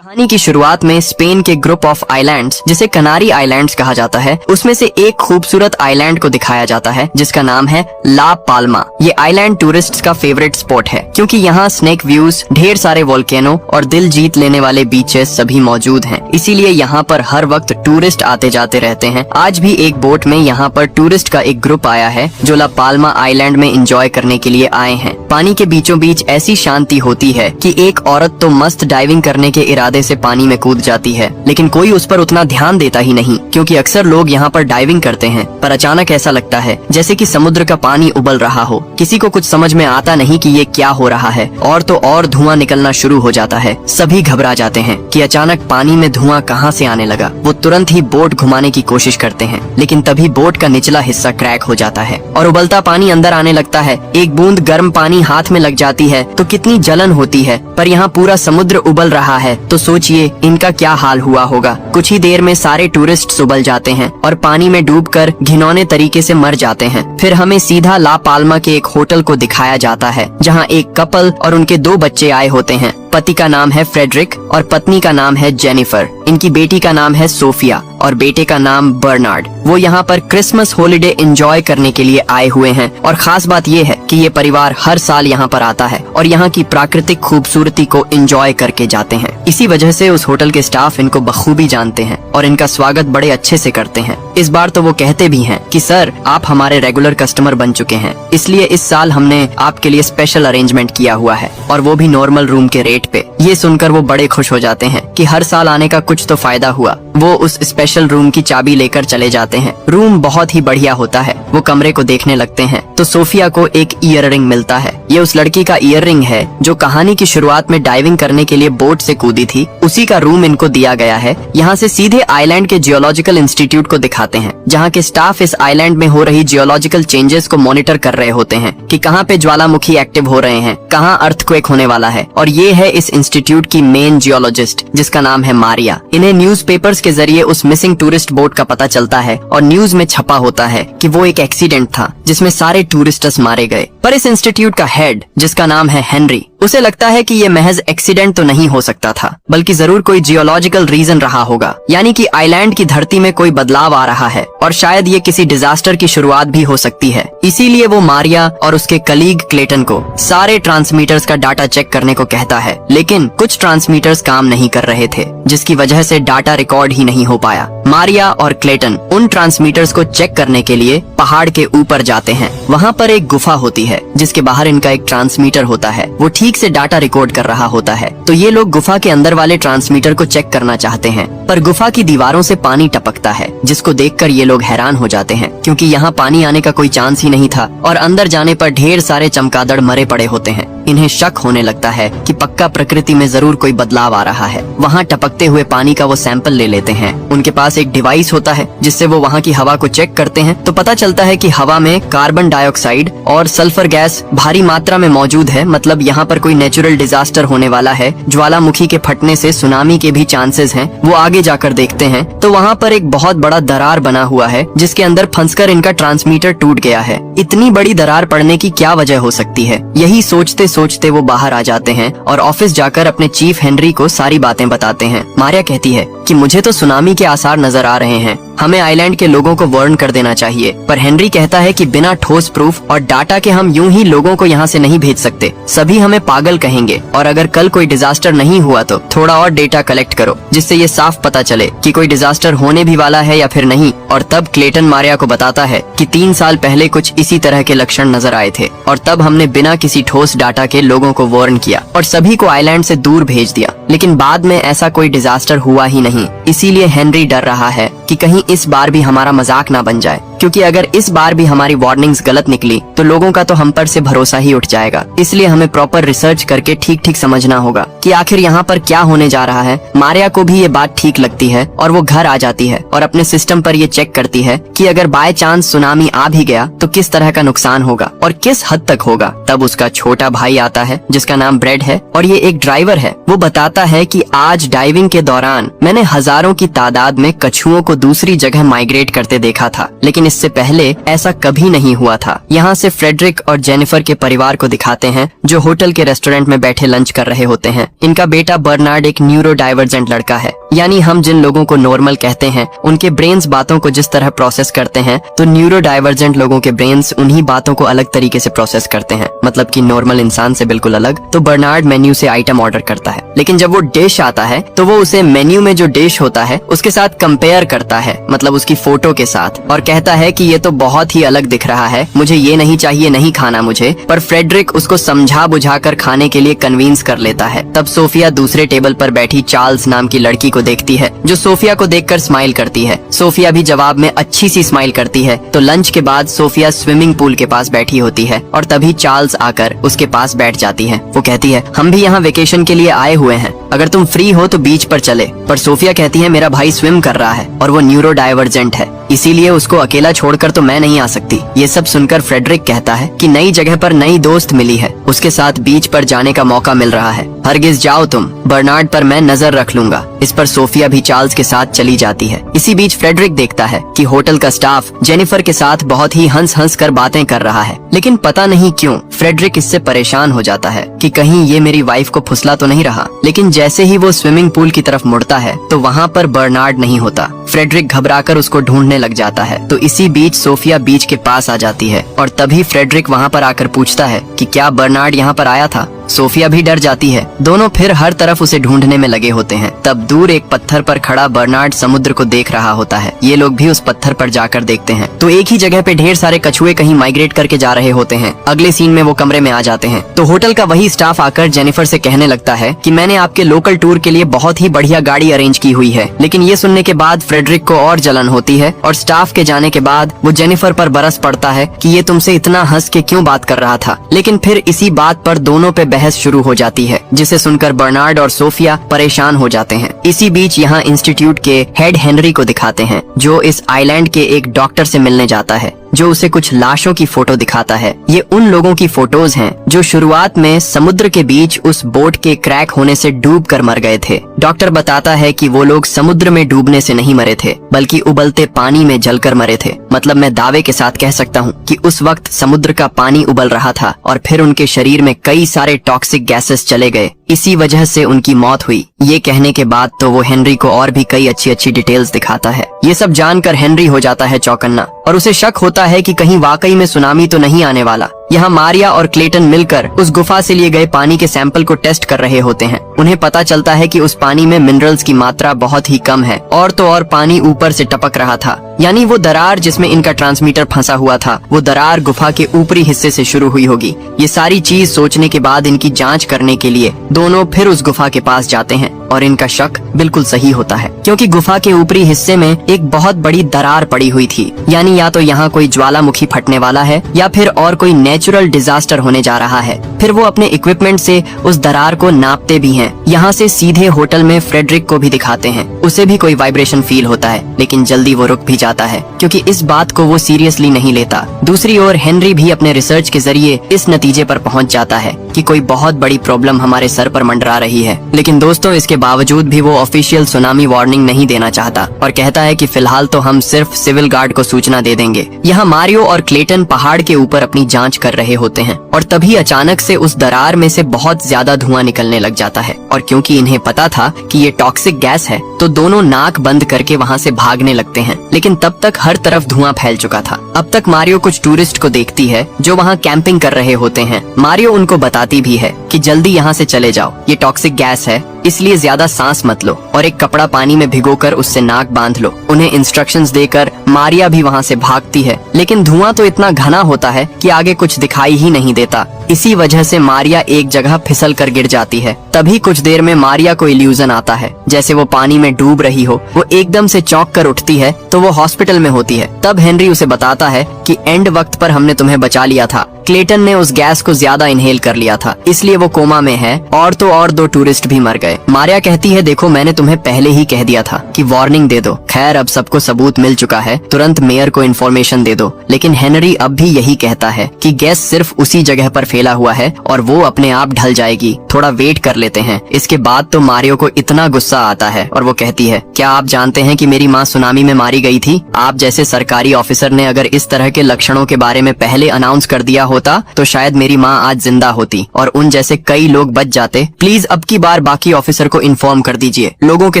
कहानी की शुरुआत में स्पेन के ग्रुप ऑफ आइलैंड्स जिसे कनारी आइलैंड्स कहा जाता है उसमें से एक खूबसूरत आइलैंड को दिखाया जाता है जिसका नाम है ला पाल्मा। ये आइलैंड टूरिस्ट्स का फेवरेट स्पॉट है क्योंकि यहाँ स्नेक व्यूज, ढेर सारे वोल्केनो और दिल जीत लेने वाले बीचेस सभी मौजूद हैं। इसीलिए यहाँ पर हर वक्त टूरिस्ट आते जाते रहते हैं। आज भी एक बोट में यहाँ पर टूरिस्ट का एक ग्रुप आया है जो ला पाल्मा आइलैंड में एंजॉय करने के लिए आए हैं। पानी के बीचों बीच ऐसी शांति होती है कि एक औरत तो मस्त डाइविंग करने के इरादे से पानी में कूद जाती है, लेकिन कोई उस पर उतना ध्यान देता ही नहीं क्योंकि अक्सर लोग यहाँ पर डाइविंग करते हैं पर अचानक ऐसा लगता है जैसे कि समुद्र का पानी उबल रहा हो। किसी को कुछ समझ में आता नहीं कि ये क्या हो रहा है और तो और धुआं निकलना शुरू हो जाता है। सभी घबरा जाते हैं कि अचानक पानी में धुआं कहाँ से आने लगा। वो तुरंत ही बोट घुमाने की कोशिश करते हैं, लेकिन तभी बोट का निचला हिस्सा क्रैक हो जाता है और उबलता पानी अंदर आने लगता है। एक बूंद गर्म पानी हाथ में लग जाती है तो कितनी जलन होती है, पर यहाँ पूरा समुद्र उबल रहा है तो सोचिए इनका क्या हाल हुआ होगा। कुछ ही देर में सारे टूरिस्ट उबल जाते हैं और पानी में डूबकर घिनौने तरीके से मर जाते हैं। फिर हमें सीधा ला पाल्मा के एक होटल को दिखाया जाता है जहाँ एक कपल और उनके 2 बच्चे आए होते हैं। पति का नाम है फ्रेडरिक और पत्नी का नाम है जेनिफर। इनकी बेटी का नाम है सोफिया और बेटे का नाम बर्नार्ड। वो यहाँ पर क्रिसमस हॉलिडे एंजॉय करने के लिए आए हुए हैं और खास बात ये है कि ये परिवार हर साल यहाँ पर आता है और यहाँ की प्राकृतिक खूबसूरती को एंजॉय करके जाते हैं। इसी वजह से उस होटल के स्टाफ इनको बखूबी जानते हैं और इनका स्वागत बड़े अच्छे से करते हैं। इस बार तो वो कहते भी हैं कि सर आप हमारे रेगुलर कस्टमर बन चुके हैं, इसलिए इस साल हमने आपके लिए स्पेशल अरेंजमेंट किया हुआ है और वो भी नॉर्मल रूम के रेट पे। ये सुनकर वो बड़े खुश हो जाते हैं कि हर साल आने का कुछ तो फायदा हुआ। वो उस स्पेशल रूम की चाबी लेकर चले जाते हैं। रूम बहुत ही बढ़िया होता है। वो कमरे को देखने लगते हैं तो सोफिया को एक ईयर रिंग मिलता है। ये उस लड़की का ईयर रिंग है जो कहानी की शुरुआत में डाइविंग करने के लिए बोट से कूदी थी। उसी का रूम इनको दिया गया है। यहाँ से सीधे आइलैंड के जियोलॉजिकल इंस्टीट्यूट को दिखाते हैं जहाँ के स्टाफ इस आइलैंड में हो रही जियोलॉजिकल चेंजेस को मॉनिटर कर रहे होते हैं कि कहाँ पे ज्वालामुखी एक्टिव हो रहे हैं, कहाँ अर्थक्वेक होने वाला है। और ये है इस इंस्टीट्यूट की मेन जियोलॉजिस्ट जिसका नाम है मारिया। इन्हें न्यूज़पेपर्स के जरिए उस मिसिंग टूरिस्ट बोट का पता चलता है और न्यूज में छपा होता है कि वो एक एक्सीडेंट था जिसमें सारे टूरिस्टर्स मारे गए। पर इस इंस्टीट्यूट का हेड जिसका नाम है हेनरी, उसे लगता है कि ये महज एक्सीडेंट तो नहीं हो सकता था बल्कि जरूर कोई जियोलॉजिकल रीजन रहा होगा, यानी कि आइलैंड की धरती में कोई बदलाव आ रहा है और शायद ये किसी डिजास्टर की शुरुआत भी हो सकती है। इसीलिए वो मारिया और उसके कलीग क्लेटन को सारे ट्रांसमीटर्स का डाटा चेक करने को कहता है, लेकिन कुछ ट्रांसमीटर्स काम नहीं कर रहे थे जिसकी वजह से डाटा रिकॉर्ड ही नहीं हो पाया। मारिया और क्लेटन उन ट्रांसमीटर्स को चेक करने के लिए पहाड़ के ऊपर जाते हैं। वहाँ पर एक गुफा होती है जिसके बाहर इनका एक ट्रांसमीटर होता है, वो ठीक से डाटा रिकॉर्ड कर रहा होता है। तो ये लोग गुफा के अंदर वाले ट्रांसमीटर को चेक करना चाहते हैं, पर गुफा की दीवारों से पानी टपकता है जिसको देखकर ये लोग हैरान हो जाते हैं क्योंकि यहाँ पानी आने का कोई चांस ही नहीं था और अंदर जाने पर ढेर सारे चमगादड़ मरे पड़े होते हैं। इन्हें शक होने लगता है कि पक्का प्रकृति में जरूर कोई बदलाव आ रहा है। वहाँ टपकते हुए पानी का वो सैंपल ले लेते हैं। उनके पास एक डिवाइस होता है जिससे वो वहाँ की हवा को चेक करते हैं तो पता चलता है कि हवा में कार्बन डाइऑक्साइड और सल्फर गैस भारी मात्रा में मौजूद है। मतलब यहाँ पर कोई नेचुरल डिजास्टर होने वाला है। ज्वालामुखी के फटने से सुनामी के भी चांसेस हैं। वो आगे जाकर देखते हैं तो वहाँ पर एक बहुत बड़ा दरार बना हुआ है जिसके अंदर फंसकर इनका ट्रांसमीटर टूट गया है। इतनी बड़ी दरार पड़ने की क्या वजह हो सकती है? यही सोचते सोचते वो बाहर आ जाते हैं और ऑफिस जाकर अपने चीफ हेनरी को सारी बातें बताते हैं। मारिया कहती है कि मुझे तो सुनामी के आसार नजर आ रहे हैं, हमें आइलैंड के लोगों को वार्न कर देना चाहिए। पर हेनरी कहता है कि बिना ठोस प्रूफ और डाटा के हम यूं ही लोगों को यहाँ से नहीं भेज सकते, सभी हमें पागल कहेंगे और अगर कल कोई डिजास्टर नहीं हुआ तो थोड़ा और डेटा कलेक्ट करो जिससे ये साफ पता चले कि कोई डिजास्टर होने भी वाला है या फिर नहीं। और तब क्लेटन मारिया को बताता है कि 3 साल पहले कुछ इसी तरह के लक्षण नजर आए थे और तब हमने बिना किसी ठोस डाटा के लोगों को वार्न किया और सभी को आइलैंड से दूर भेज दिया, लेकिन बाद में ऐसा कोई डिजास्टर हुआ ही नहीं। इसीलिए हेनरी डर रहा है कि कहीं इस बार भी हमारा मजाक ना बन जाए, क्योंकि अगर इस बार भी हमारी वार्निंग्स गलत निकली तो लोगों का तो हम पर से भरोसा ही उठ जाएगा। इसलिए हमें प्रॉपर रिसर्च करके ठीक ठीक समझना होगा कि आखिर यहाँ पर क्या होने जा रहा है। मारिया को भी ये बात ठीक लगती है और वो घर आ जाती है और अपने सिस्टम पर ये चेक करती है कि अगर बाय चांस सुनामी आ भी गया तो किस तरह का नुकसान होगा और किस हद तक होगा। तब उसका छोटा भाई आता है जिसका नाम ब्रेड है और ये एक ड्राइवर है। वो बताता है कि आज डाइविंग के दौरान मैंने हजारों की तादाद में कछुओं को दूसरी जगह माइग्रेट करते देखा था, लेकिन इससे पहले ऐसा कभी नहीं हुआ था। यहाँ से फ्रेडरिक और जेनिफर के परिवार को दिखाते हैं जो होटल के रेस्टोरेंट में बैठे लंच कर रहे होते हैं। इनका बेटा बर्नार्ड एक न्यूरो डाइवर्जेंट लड़का है, यानी हम जिन लोगों को नॉर्मल कहते हैं उनके ब्रेन्स बातों को जिस तरह प्रोसेस करते हैं, तो न्यूरो डाइवर्जेंट लोगों के ब्रेन्स उन्हीं बातों को अलग तरीके से प्रोसेस करते हैं, मतलब कि नॉर्मल इंसान से बिल्कुल अलग। तो बर्नार्ड मेन्यू से आइटम ऑर्डर करता है, लेकिन जब वो डिश आता है तो वो उसे मेन्यू में जो डिश होता है उसके साथ कंपेयर करता है, मतलब उसकी फोटो के साथ, और कहता है कि ये तो बहुत ही अलग दिख रहा है, मुझे ये नहीं चाहिए, नहीं खाना मुझे। पर फ्रेडरिक उसको समझा बुझाकर खाने के लिए कन्विंस कर लेता है। तब सोफिया दूसरे टेबल पर बैठी चार्ल्स नाम की लड़की को देखती है जो सोफिया को देखकर स्माइल करती है। सोफिया भी जवाब में अच्छी सी स्माइल करती है। तो लंच के बाद सोफिया स्विमिंग पूल के पास बैठी होती है और तभी चार्ल्स आकर उसके पास बैठ जाती है। वो कहती है, हम भी यहाँ वेकेशन के लिए आए हुए हैं, अगर तुम फ्री हो तो बीच पर चले। पर सोफिया कहती है, मेरा भाई स्विम कर रहा है और वो न्यूरो डाइवर्जेंट है, इसीलिए उसको अकेला छोड़कर तो मैं नहीं आ सकती। ये सब सुनकर फ्रेडरिक कहता है कि नई जगह पर नई दोस्त मिली है, उसके साथ बीच पर जाने का मौका मिल रहा है, हरगिज जाओ तुम, बर्नार्ड पर मैं नजर रख लूंगा। इस पर सोफिया भी चार्ल्स के साथ चली जाती है। इसी बीच फ्रेडरिक देखता है कि होटल का स्टाफ जेनिफर के साथ बहुत ही हंस हंस कर बातें कर रहा है, लेकिन पता नहीं क्यों फ्रेडरिक इससे परेशान हो जाता है कि कहीं ये मेरी वाइफ को फुसला तो नहीं रहा। लेकिन जैसे ही वो स्विमिंग पूल की तरफ मुड़ता है तो वहाँ पर बर्नार्ड नहीं होता। फ्रेडरिक घबराकर उसको ढूंढने लग जाता है। तो इसी बीच सोफिया बीच के पास आ जाती है और तभी फ्रेडरिक वहाँ पर आकर पूछता है कि क्या बर्नार्ड यहाँ पर आया था। सोफिया भी डर जाती है। दोनों फिर हर तरफ उसे ढूंढने में लगे होते हैं। तब दूर एक पत्थर पर खड़ा बर्नार्ड समुद्र को देख रहा होता है। ये लोग भी उस पत्थर पर जाकर देखते हैं तो एक ही जगह पे ढेर सारे कछुए कहीं माइग्रेट करके जा रहे होते हैं। अगले सीन में वो कमरे में आ जाते हैं तो होटल का वही स्टाफ आकर जेनिफर से कहने लगता है कि मैंने आपके लोकल टूर के लिए बहुत ही बढ़िया गाड़ी अरेंज की हुई है। लेकिन ये सुनने के बाद फ्रेडरिक को और जलन होती है और स्टाफ के जाने के बाद वो जेनिफर पर बरस पड़ता है कि ये तुमसे इतना हंस के क्यों बात कर रहा था। लेकिन फिर इसी बात पर दोनों पे बहस शुरू हो जाती है, जिसे सुनकर बर्नार्ड और सोफिया परेशान हो जाते हैं। इसी बीच यहाँ इंस्टीट्यूट के हेड हेनरी को दिखाते हैं जो इस आइलैंड के एक डॉक्टर से मिलने जाता है जो उसे कुछ लाशों की फोटो दिखाता है। ये उन लोगों की फोटोज हैं जो शुरुआत में समुद्र के बीच उस बोट के क्रैक होने से डूब कर मर गए थे। डॉक्टर बताता है कि वो लोग समुद्र में डूबने से नहीं मरे थे बल्कि उबलते पानी में जलकर मरे थे। मतलब मैं दावे के साथ कह सकता हूँ कि उस वक्त समुद्र का पानी उबल रहा था और फिर उनके शरीर में कई सारे टॉक्सिक गैसेस चले गए, इसी वजह से उनकी मौत हुई। ये कहने के बाद तो वो हेनरी को और भी कई अच्छी अच्छी डिटेल्स दिखाता है। ये सब जानकर हेनरी हो जाता है चौकन्ना और उसे शक होता है कि कहीं वाकई में सुनामी तो नहीं आने वाला। यहाँ मारिया और क्लेटन मिलकर उस गुफा से लिए गए पानी के सैंपल को टेस्ट कर रहे होते हैं। उन्हें पता चलता है कि उस पानी में मिनरल्स की मात्रा बहुत ही कम है और तो और पानी ऊपर से टपक रहा था, यानी वो दरार जिसमें इनका ट्रांसमीटर फंसा हुआ था वो दरार गुफा के ऊपरी हिस्से से शुरू हुई होगी। ये सारी चीज सोचने के बाद इनकी जांच करने के लिए दोनों फिर उस गुफा के पास जाते हैं और इनका शक बिल्कुल सही होता है क्योंकि गुफा के ऊपरी हिस्से में एक बहुत बड़ी दरार पड़ी हुई थी, यानी या तो यहाँ कोई ज्वालामुखी फटने वाला है या फिर और कोई नेचुरल डिजास्टर होने जा रहा है। फिर वो अपने इक्विपमेंट से उस दरार को नापते भी हैं। यहाँ से सीधे होटल में फ्रेडरिक को भी दिखाते हैं। उसे भी कोई वाइब्रेशन फील होता है लेकिन जल्दी वो रुक भी जाता है क्योंकि इस बात को वो सीरियसली नहीं लेता। दूसरी ओर हेनरी भी अपने रिसर्च के जरिए इस नतीजे पर पहुँच जाता है कि कोई बहुत बड़ी प्रॉब्लम हमारे सर पर मंडरा रही है। लेकिन दोस्तों इसके बावजूद भी वो ऑफिशियल सुनामी वार्निंग नहीं देना चाहता और कहता है कि फिलहाल तो हम सिर्फ सिविल गार्ड को सूचना दे देंगे। यहाँ मारियो और क्लेटन पहाड़ के ऊपर अपनी जांच कर रहे होते हैं और तभी अचानक से उस दरार में से बहुत ज्यादा धुआं निकलने लग जाता है और क्योंकि इन्हें पता था कि ये टॉक्सिक गैस है तो दोनों नाक बंद करके वहाँ से भागने लगते हैं। लेकिन तब तक हर तरफ धुआं फैल चुका था। अब तक मारियो कुछ टूरिस्ट को देखती है जो वहाँ कैंपिंग कर रहे होते हैं। मारियो उनको बताती भी है कि जल्दी यहाँ से चले जाओ, ये टॉक्सिक गैस है इसलिए ज्यादा सांस मत लो और एक कपड़ा पानी में भिगोकर उससे नाक बांध लो। उन्हें इंस्ट्रक्शंस देकर मारिया भी वहाँ से भागती है लेकिन धुआं तो इतना घना होता है कि आगे कुछ दिखाई ही नहीं देता। इसी वजह से मारिया एक जगह फिसल कर गिर जाती है। तभी कुछ देर में मारिया को इल्यूजन आता है जैसे वो पानी में डूब रही हो। वो एकदम से चौंक कर उठती है तो वो हॉस्पिटल में होती है। तब हेनरी उसे बताता है कि एंड वक्त पर हमने तुम्हें बचा लिया था, क्लेटन ने उस गैस को ज्यादा इनहेल कर लिया था इसलिए वो कोमा में है और तो और 2 टूरिस्ट भी मर गए। मारिया कहती है देखो मैंने तुम्हें पहले ही कह दिया था कि वार्निंग दे दो। खैर अब सबको सबूत मिल चुका है, तुरंत मेयर को इन्फॉर्मेशन दे दो। लेकिन हेनरी अब भी यही कहता है कि गैस सिर्फ उसी जगह पर फैला हुआ है और वो अपने आप ढल जाएगी, थोड़ा वेट कर लेते हैं। इसके बाद तो मारियो को इतना गुस्सा आता है और वो कहती है, क्या आप जानते हैं कि मेरी माँ सुनामी में मारी गई थी? आप जैसे सरकारी ऑफिसर ने अगर इस तरह के लक्षणों के बारे में पहले अनाउंस कर दिया होता तो शायद मेरी माँ आज जिंदा होती और उन जैसे कई लोग बच जाते। प्लीज अब की बार बाकी ऑफिसर को इन्फॉर्म कर दीजिए, लोगों के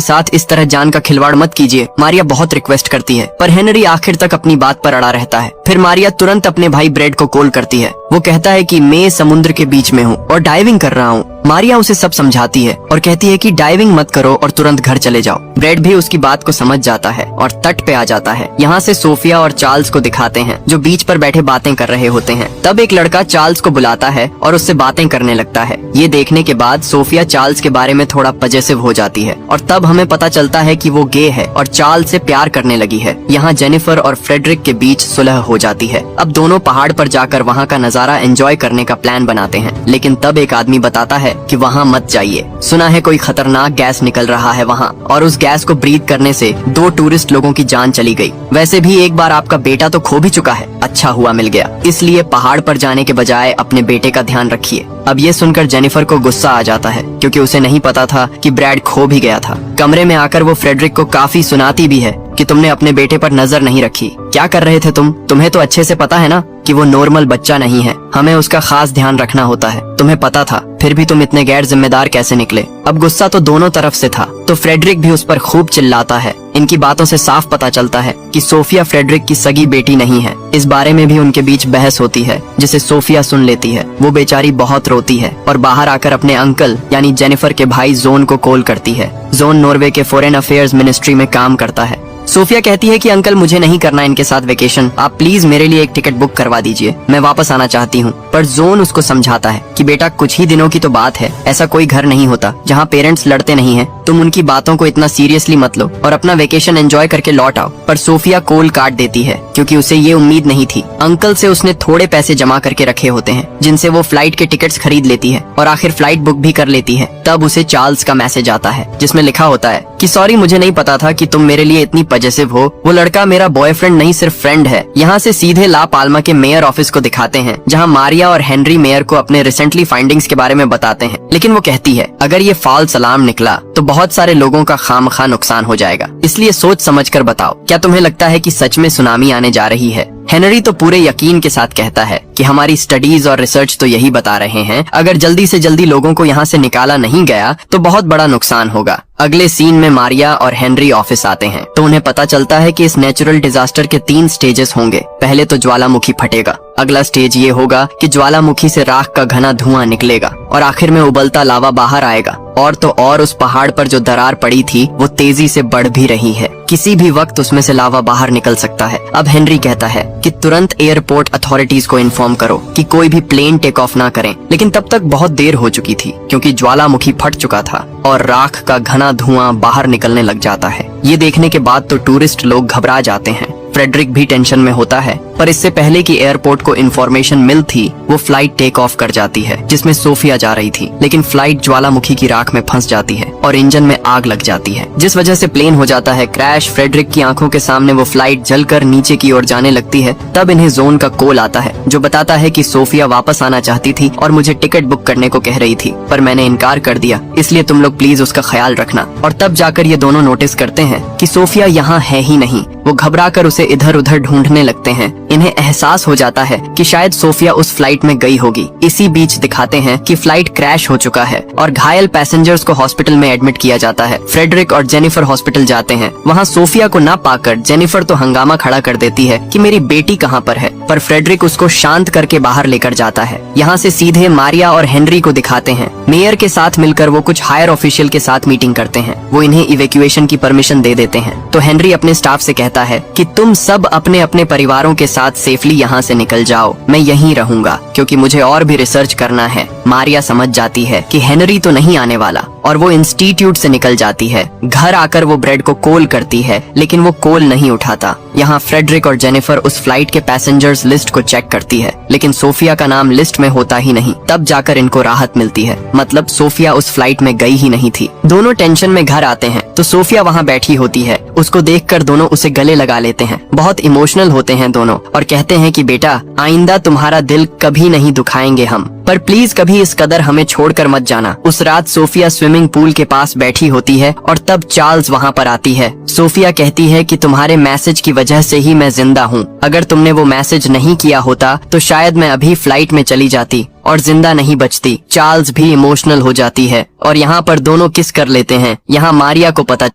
साथ इस तरह जान का खिलवाड़ मत कीजिए। मारिया बहुत रिक्वेस्ट करती है पर हेनरी आखिर तक अपनी बात पर अड़ा रहता है। फिर मारिया तुरंत अपने भाई ब्रेड को कॉल करती है। वो कहता है कि मैं समुद्र के बीच में हूँ और डाइविंग कर रहा हूँ। मारिया उसे सब समझाती है और कहती है कि डाइविंग मत करो और तुरंत घर चले जाओ। ब्रेड भी उसकी बात को समझ जाता है और तट पे आ जाता है। यहाँ से सोफिया और चार्ल्स को दिखाते हैं जो बीच पर बैठे बातें कर रहे होते हैं। तब एक लड़का चार्ल्स को बुलाता है और उससे बातें करने लगता है। ये देखने के बाद सोफिया चार्ल्स के बारे में थोड़ा पजेसिव हो जाती है और तब हमें पता चलता है कि वो गे है और चार्ल्स से प्यार करने लगी है। यहाँ जेनिफर और फ्रेडरिक के बीच सुलह हो जाती है। अब दोनों पहाड़ पर जाकर वहाँ का नजारा एंजॉय करने का प्लान बनाते हैं, लेकिन तब एक आदमी बताता है कि वहाँ मत जाइए, सुना है कोई खतरनाक गैस निकल रहा है वहाँ, और उस गैस को ब्रीथ करने से 2 टूरिस्ट लोगों की जान चली गई। वैसे भी एक बार आपका बेटा तो खो भी चुका है, अच्छा हुआ मिल गया, इसलिए पहाड़ पर जाने के बजाय अपने बेटे का ध्यान रखिए। अब ये सुनकर जेनिफर को गुस्सा आ जाता है क्योंकि उसे नहीं पता था कि ब्रैड खो भी गया था। कमरे में आकर वो फ्रेडरिक को काफी सुनाती भी है कि तुमने अपने बेटे पर नजर नहीं रखी, क्या कर रहे थे तुम? तुम्हें तो अच्छे से पता है ना कि वो नॉर्मल बच्चा नहीं है, हमें उसका खास ध्यान रखना होता है। तुम्हें पता था, फिर भी तुम इतने गैर जिम्मेदार कैसे निकले? अब गुस्सा तो दोनों तरफ से था, तो फ्रेडरिक भी उस पर खूब चिल्लाता है। इनकी बातों से साफ पता चलता है कि सोफिया फ्रेडरिक की सगी बेटी नहीं है। इस बारे में भी उनके बीच बहस होती है जिसे सोफिया सुन लेती है। वो बेचारी बहुत रोती है और बाहर आकर अपने अंकल यानी जेनिफर के भाई जोन को कॉल करती है। जोन नॉर्वे के फॉरेन अफेयर्स मिनिस्ट्री में काम करता है। सोफिया कहती है कि अंकल मुझे नहीं करना इनके साथ वेकेशन, आप प्लीज मेरे लिए एक टिकट बुक करवा दीजिए, मैं वापस आना चाहती हूँ। पर जोन उसको समझाता है कि बेटा कुछ ही दिनों की तो बात है, ऐसा कोई घर नहीं होता जहाँ पेरेंट्स लड़ते नहीं हैं, तुम उनकी बातों को इतना सीरियसली मत लो और अपना वेकेशन एंजॉय करके लौट आओ। पर सोफिया कॉल काट देती है क्योंकि उसे ये उम्मीद नहीं थी। अंकल से उसने थोड़े पैसे जमा करके रखे होते हैं जिनसे वो फ्लाइट के टिकट्स खरीद लेती है और आखिर फ्लाइट बुक भी कर लेती है। तब उसे चार्ल्स का मैसेज आता है जिसमें लिखा होता है कि सॉरी मुझे नहीं पता था कि तुम मेरे लिए इतनी पजेसिव हो, वो लड़का मेरा बॉयफ्रेंड नहीं सिर्फ फ्रेंड है। यहाँ से सीधे ला पाल्मा के मेयर ऑफिस को दिखाते हैं जहाँ मारिया और हेनरी मेयर को अपने रिसेंटली फाइंडिंग्स के बारे में बताते हैं। लेकिन वो कहती है अगर ये फॉल्स अलार्म निकला तो बहुत सारे लोगों का खामखा नुकसान हो जाएगा, इसलिए सोच समझ कर बताओ, क्या तुम्हें लगता है कि सच में सुनामी आने जा रही है? हेनरी तो पूरे यकीन के साथ कहता है कि हमारी स्टडीज और रिसर्च तो यही बता रहे हैं, अगर जल्दी से जल्दी लोगों को यहाँ से निकाला नहीं गया तो बहुत बड़ा नुकसान होगा। अगले सीन में मारिया और हेनरी ऑफिस आते हैं तो उन्हें पता चलता है कि इस नेचुरल डिजास्टर के 3 स्टेजेस होंगे। पहले तो ज्वालामुखी फटेगा, अगला स्टेज ये होगा कि ज्वालामुखी से राख का घना धुआं निकलेगा और आखिर में उबलता लावा बाहर आएगा। और तो और उस पहाड़ पर जो दरार पड़ी थी वो तेजी से बढ़ भी रही है, किसी भी वक्त उसमें से लावा बाहर निकल सकता है। अब हेनरी कहता है कि तुरंत एयरपोर्ट अथॉरिटीज को इन्फॉर्म करो कि कोई भी प्लेन टेक ऑफ ना करें। लेकिन तब तक बहुत देर हो चुकी थी क्योंकि ज्वालामुखी फट चुका था और राख का घना धुआं बाहर निकलने लग जाता है। ये देखने के बाद तो टूरिस्ट लोग घबरा जाते हैं। फ्रेडरिक भी टेंशन में होता है, पर इससे पहले कि एयरपोर्ट को इन्फॉर्मेशन मिल थी वो फ्लाइट टेक ऑफ कर जाती है जिसमें सोफिया जा रही थी। लेकिन फ्लाइट ज्वालामुखी की राख में फंस जाती है और इंजन में आग लग जाती है जिस वजह से प्लेन हो जाता है क्रैश। फ्रेडरिक की आंखों के सामने वो फ्लाइट जलकर नीचे की ओर जाने लगती है। तब इन्हें जोन का कॉल आता है जो बताता है कि सोफिया वापस आना चाहती थी और मुझे टिकट बुक करने को कह रही थी, पर मैंने इनकार कर दिया, इसलिए तुम लोग प्लीज उसका ख्याल रखना। और तब जाकर ये दोनों नोटिस करते हैं कि सोफिया यहाँ है ही नहीं। वो घबरा कर उसे इधर उधर ढूंढने लगते हैं। इन्हें एहसास हो जाता है कि शायद सोफिया उस फ्लाइट में गई होगी। इसी बीच दिखाते हैं कि फ्लाइट क्रैश हो चुका है और घायल पैसेंजर्स को हॉस्पिटल में एडमिट किया जाता है। फ्रेडरिक और जेनिफर हॉस्पिटल जाते हैं। वहाँ सोफिया को ना पाकर जेनिफर तो हंगामा खड़ा कर देती है कि मेरी बेटी कहाँ पर है, पर फ्रेडरिक उसको शांत करके बाहर लेकर जाता है। यहाँ से सीधे मारिया और हेनरी को दिखाते हैं। मेयर के साथ मिलकर वो कुछ हायर ऑफिशियल के साथ मीटिंग करते हैं। वो इन्हें इवैक्यूएशन की परमिशन दे देते हैं। तो हेनरी अपने स्टाफ से कहता है कि तुम सब अपने अपने परिवारों के साथ सेफली यहाँ से निकल जाओ, मैं यहीं रहूंगा क्योंकि मुझे और भी रिसर्च करना है। मारिया समझ जाती है कि हेनरी तो नहीं आने वाला और वो इंस्टीट्यूट से निकल जाती है। घर आकर वो ब्रेड को कॉल करती है लेकिन वो कॉल नहीं उठाता। यहाँ फ्रेडरिक और जेनिफर उस फ्लाइट के पैसेंजर्स लिस्ट को चेक करती है लेकिन सोफिया का नाम लिस्ट में होता ही नहीं। तब जाकर इनको राहत मिलती है, मतलब सोफिया उस फ्लाइट में गई ही नहीं थी। दोनों टेंशन में घर आते हैं तो सोफिया वहाँ बैठी होती है। उसको देखकर दोनों उसे गले लगा लेते हैं। बहुत इमोशनल होते हैं दोनों और कहते हैं कि बेटा आइंदा तुम्हारा दिल कभी नहीं दुखाएंगे हम। पर प्लीज कभी इस कदर हमें छोड़कर मत जाना। उस रात सोफिया स्विमिंग पूल के पास बैठी होती है और तब चार्ल्स वहाँ पर आती है। सोफिया कहती है कि तुम्हारे मैसेज की वजह से ही मैं जिंदा हूँ। अगर तुमने वो मैसेज नहीं किया होता तो शायद मैं अभी फ्लाइट में चली जाती और जिंदा नहीं बचती। चार्ल्स भी इमोशनल हो जाती है और यहाँ पर दोनों किस कर लेते हैं। यहाँ मारिया को पता